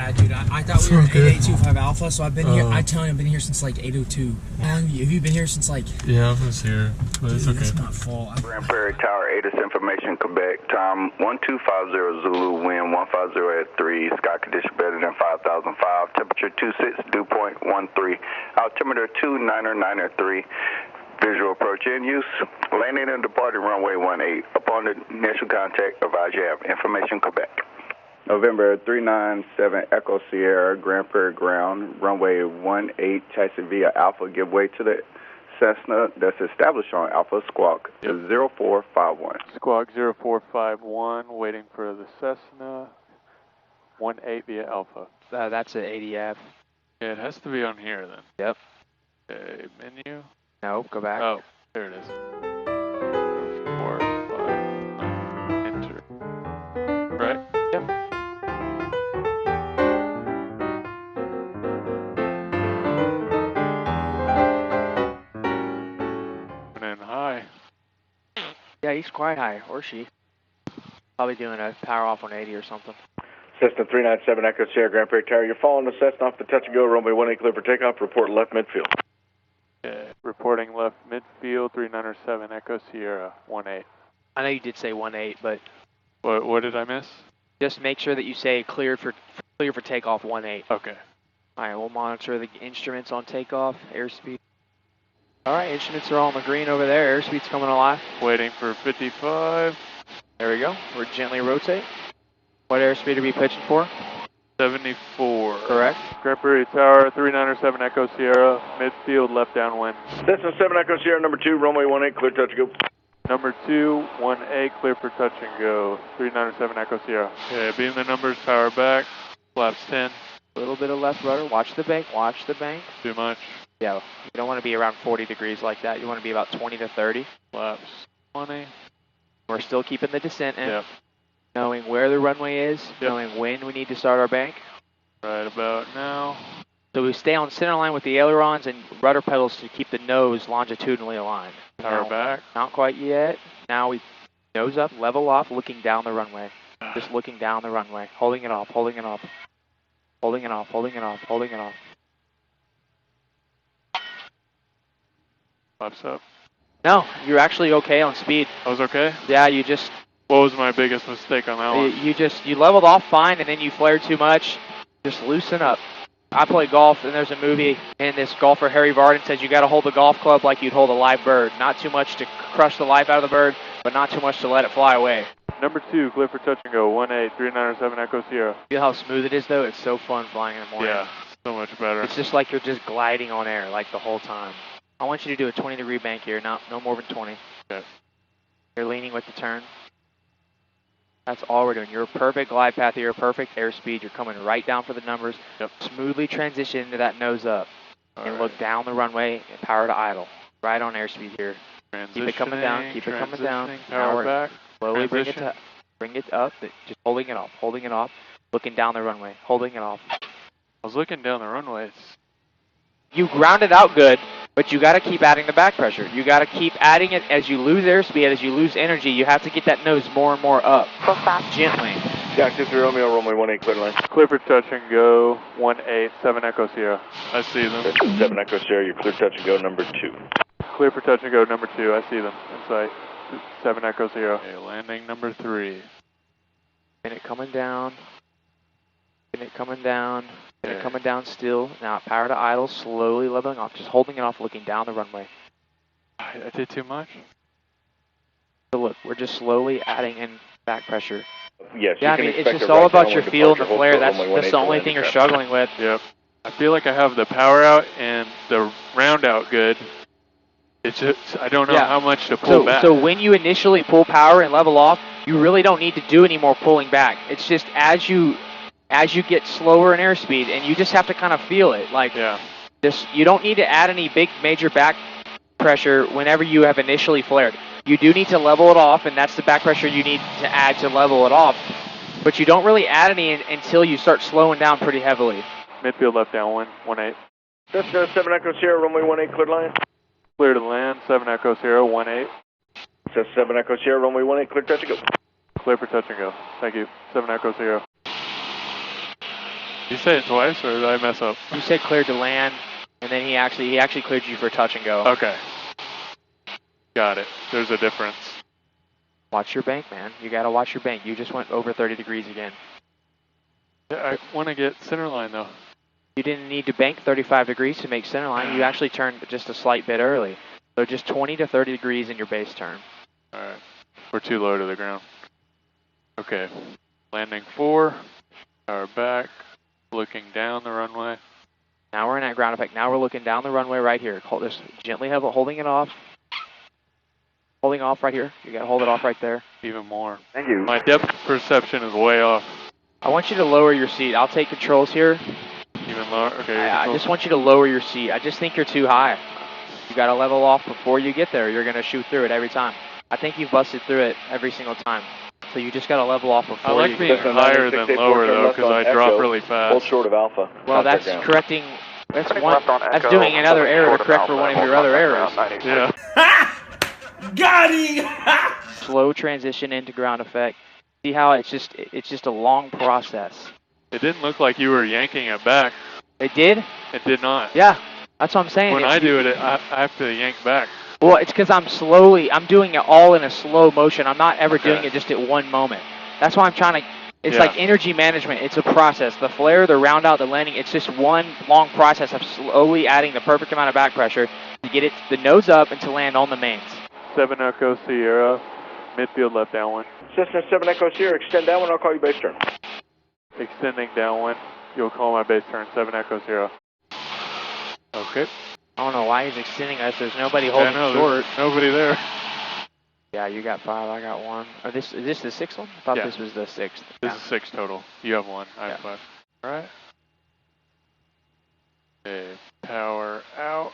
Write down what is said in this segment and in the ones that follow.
Yeah, dude, I thought we were at 8825 Alpha, so I've been here. I tell you, I've been here since like 802. Have you been here since like? Yeah, I was here, but it's okay. It's not full. Grand Prairie Tower, ATIS information, Quebec, time 1250 Zulu, wind 150 at 3, sky condition better than 5005, temperature 26, dew point 13, altimeter 2993. Visual approach in use. Landing and departing runway 18. Upon the initial contact, advise you have information Quebec. November 397 Echo Sierra, Grand Prairie Ground, runway 18, taxi via Alpha, give way to the Cessna that's established on Alpha, squawk 0451. Squawk 0451, waiting for the Cessna 18 via Alpha. That's an ADF. Yeah, it has to be on here then. Yep. Okay, menu. No, go back. Oh, there it is. 4, 5, enter. Right? Yep. And then high. Yeah, he's quite high, or she. Probably doing a power off on 80 or something. Cessna 397 Echo Sierra, Grand Prairie Tower. You're following the Cessna off the touch and go, runway 18 clear for takeoff, report left midfield. Okay, reporting left midfield, 397 Echo Sierra, 18. I know you did say 18, but What did I miss? just make sure that you say clear for takeoff 18. Okay. All right, we'll monitor the instruments on takeoff, airspeed. All right, instruments are all on the green over there. Airspeed's coming alive. Waiting for 55. There we go. We're gently rotate. What airspeed are we pitching for? 74. Correct. Grand Prairie Tower, 397 Echo Sierra, midfield, left downwind. Cessna 7 Echo Sierra, number 2, runway 18, clear touch and go. Number 2, 18, clear for touch and go. 397 Echo Sierra. Okay, beam the numbers, power back, flaps 10. A little bit of left rudder. Watch the bank. Watch the bank. Too much. Yeah, you don't want to be around 40 degrees like that. You want to be about 20 to 30. Flaps 20. We're still keeping the descent in. Yep. Knowing where the runway is, Yep. knowing when we need to start our bank. Right about now. So we stay on center line with the ailerons and rudder pedals to keep the nose longitudinally aligned. Power Now, back. Not quite yet. Now we nose up, level off, looking down the runway. Just looking down the runway. Holding it off, holding it off. Holding it off, holding it off, holding it off. Flaps up. No, you're actually okay on speed. I was okay? Yeah, you just What was my biggest mistake on that one? you leveled off fine and then you flared too much. Just loosen up. I play golf and there's a movie and this golfer Harry Vardon says you got to hold the golf club like you'd hold a live bird. Not too much to crush the life out of the bird, but not too much to let it fly away. Number 2, clear for touch and go. 18, 397 Echo Sierra. Feel how smooth it is though? It's so fun flying in the morning. Yeah, so much better. It's just like you're just gliding on air like the whole time. I want you to do a 20-degree bank here, no more than 20. Okay. You're leaning with the turn. That's all we're doing. You're a perfect glide path here, perfect airspeed. You're coming right down for the numbers. Yep. Smoothly transition into that nose up. And All look down the runway and power to idle. Right on airspeed here. Keep it coming down, keep it coming down. Now Power we're back. slowly Transition. bring it up. Just holding it off. Looking down the runway, holding it off. I was looking down the runway. You grounded out good, but you got to keep adding the back pressure. You got to keep adding it as you lose airspeed, as you lose energy. You have to get that nose more and more up. Go fast. Gently. Jack 23 Romeo, runway 18, clear line. Clear for touch and go. 18, 7 Echo Sierra. I see them. Cessna 7 Echo Sierra, you're clear touch and go, number 2. Clear for touch and go. Number 2. I see them in sight. 7 Echo Sierra. Okay, landing number 3. And it coming down. And it coming down. And it Okay. coming down still. Now power to idle, slowly leveling off. Just holding it off, looking down the runway. I did too much. So look, we're just slowly adding in back pressure. Yes, Yeah, you I can mean, it's expect just a all right about your downwind feel and the departure, flare. hold That's runway the 18 only to thing you're land. struggling with. Yep. I feel like I have the power out and the round out good. It's just, I don't know Yeah. how much to pull back. So when you initially pull power and level off, you really don't need to do any more pulling back. It's just as you get slower in airspeed, and you just have to kind of feel it. Like Yeah. you don't need to add any big major back pressure whenever you have initially flared. You do need to level it off, and that's the back pressure you need to add to level it off. But you don't really add any until you start slowing down pretty heavily. Midfield left downwind. 18. Cessna 7 Echo Sierra, runway 18, clear line. Clear to land. 7 Echo Sierra. 18. Cessna 7 Echo Sierra, runway 18, clear touch and go. Clear for touch and go. Thank you. 7 Echo Sierra. You say it twice, or did I mess up? You said cleared to land, and then he actually cleared you for touch and go. Okay. Got it. There's a difference. Watch your bank, man. You gotta watch your bank. You just went over 30 degrees again. Yeah, I want to get center line, though. You didn't need to bank 35 degrees to make center line. You actually turned just a slight bit early. So just 20 to 30 degrees in your base turn. All right. We're too low to the ground. Okay. Landing 4. Power back. Looking down the runway. Now we're in that ground effect. Now we're looking down the runway right here. Hold this gently, holding it off. Holding off right here. You gotta hold it off right there. Even more. Thank you. My depth perception is way off. I want you to lower your seat. I'll take controls here. Even lower? Okay. I just want you to lower your seat. I just think you're too high. You gotta level off before you get there. You're gonna shoot through it every time. I think you've busted through it every single time. So you just gotta level off before I like being higher than lower, though, because I drop really fast. Hold short of Alpha. Well, that's correcting. That's doing another error to correct for one of your other errors. Yeah. Got him! Slow transition into ground effect. See how it's just a long process. It didn't look like you were yanking it back. It did? It did not. Yeah, that's what I'm saying. When I do it, I have to yank back. Well, it's because I'm doing it all in a slow motion. I'm not ever doing it just at one moment. That's why I'm trying to, it's like energy management. It's a process. The flare, the round out, the landing, it's just one long process of slowly adding the perfect amount of back pressure to get it the nose up and to land on the mains. 7 Echo Sierra, midfield left downwind. Cessna 7 Echo Sierra, extend downwind, I'll call you base turn. Extending downwind, you'll call my base turn, 7 Echo Sierra. Okay. I don't know why he's extending us. There's nobody holding short. Nobody there. Yeah, you got 5, I got 1. Is this the 6th one? I thought this was the 6th. This is 6 total. You have 1, I have 5. Alright. Okay, power out.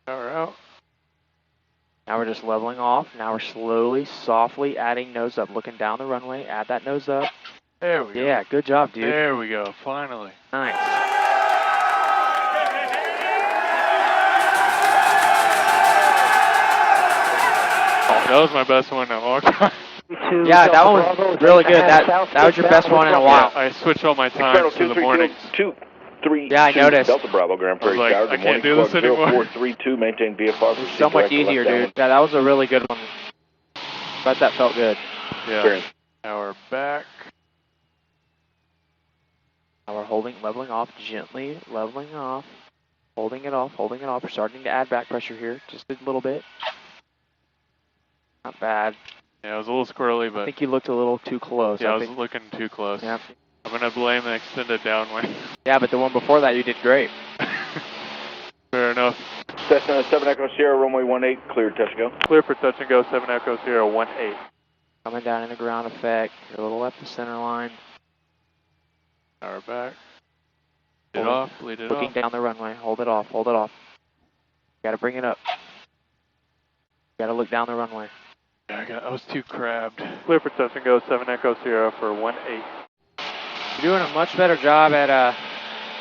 Power out. Now we're just leveling off. Now we're slowly, softly adding nose up. Looking down the runway. Add that nose up. There we go. Yeah, good job, dude. There we go, finally. Nice. That was my best one in a long time. Yeah, that one was really good. That was your best one in a while. Yeah, I switched all my times to the mornings. 3, yeah, I noticed. Delta Bravo Grand Prairie Tower. I can't do this anymore. 0432, maintain VFR. It's so much easier, dude. Yeah, that was a really good one. But that felt good. Yeah. Power back. Now we're leveling off gently, leveling off. Holding it off. We're starting to add back pressure here, just a little bit. Not bad. Yeah, it was a little squirrely, but... I think you looked a little too close. Yeah, I was looking too close. Yeah. I'm going to blame the extended downwind. Yeah, but the one before that, you did great. Fair enough. Cessna 7 Echo Sierra, runway 18, clear touch and go. Clear for touch and go, 7 Echo Sierra, 18. Coming down into ground effect. You're a little left the center line. Power back. Lead it off, lead it off. Looking down the runway. Hold it off. Gotta bring it up. Gotta look down the runway. Yeah, I was too crabbed. Clear for touch and go, 7 Echo Sierra for 18. You're doing a much better job at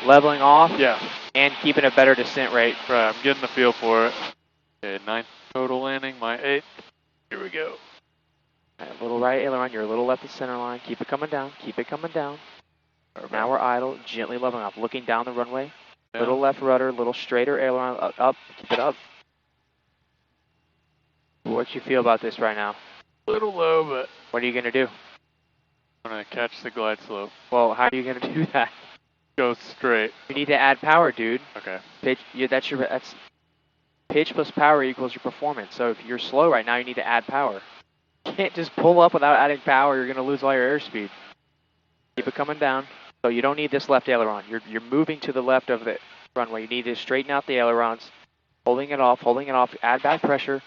leveling off. Yeah. And keeping a better descent rate. Right, I'm getting the feel for it. Okay, 9th total landing, my 8th. Here we go. Right, a little right aileron, you're a little left the center line. Keep it coming down. Now we're idle, gently leveling off. Looking down the runway. Yeah. Little left rudder, little straighter aileron, up. Keep it up. What you feel about this right now? A little low, but... What are you going to do? I'm going to catch the glide slope. Well, how are you going to do that? Go straight. You need to add power, dude. Okay. That's pitch plus power equals your performance. So if you're slow right now, you need to add power. You can't just pull up without adding power. You're going to lose all your airspeed. Keep it coming down. So you don't need this left aileron. You're moving to the left of the runway. You need to straighten out the ailerons. Holding it off. Add back pressure.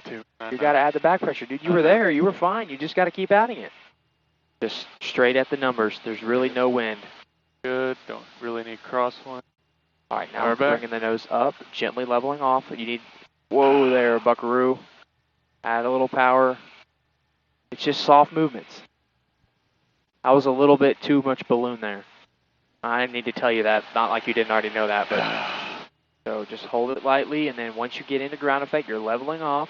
Dude, you got to add the back pressure, dude. You were there. You were fine. You just got to keep adding it. Just straight at the numbers. There's really no wind. Good. Don't really need crosswind. All right, now we're bringing the nose up, gently leveling off. You need, whoa there, buckaroo. Add a little power. It's just soft movements. I was a little bit too much balloon there. I didn't need to tell you that. Not like you didn't already know that, but so just hold it lightly, and then once you get into ground effect, you're leveling off.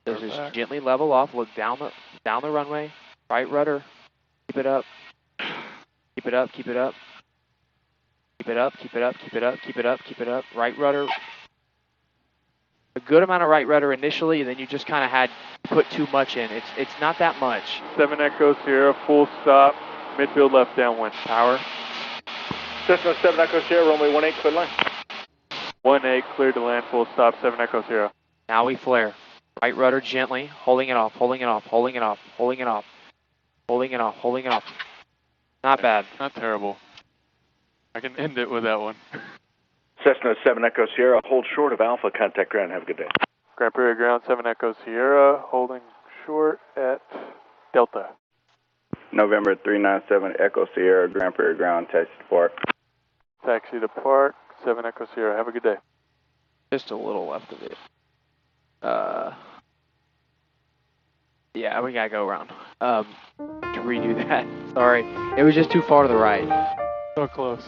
So just gently level off. Look down the runway. Right rudder. Keep it up. Keep it up, keep it up. Keep it up, keep it up, keep it up, keep it up, keep it up. Right rudder. A good amount of right rudder initially, and then you just kind of had put too much in. It's not that much. 7 Echo Sierra, full stop, midfield left downwind. Power. Cessna 7 Echo Sierra, runway 18, clear line. 18, cleared to land, full stop, 7 Echo Sierra. Now we flare. Right rudder gently, holding it off, holding it off, holding it off, holding it off, holding it off, holding it off. Not bad. Not terrible. I can end it with that one. Cessna 7 Echo Sierra, hold short of Alpha, contact ground, have a good day. Grand Prairie ground, 7 Echo Sierra, holding short at Delta. November 397 Echo Sierra, Grand Prairie ground, taxi to park. Taxi to park, 7 Echo Sierra. Have a good day. Just a little left of it. Yeah, we gotta go around. To redo that. Sorry. It was just too far to the right. So close.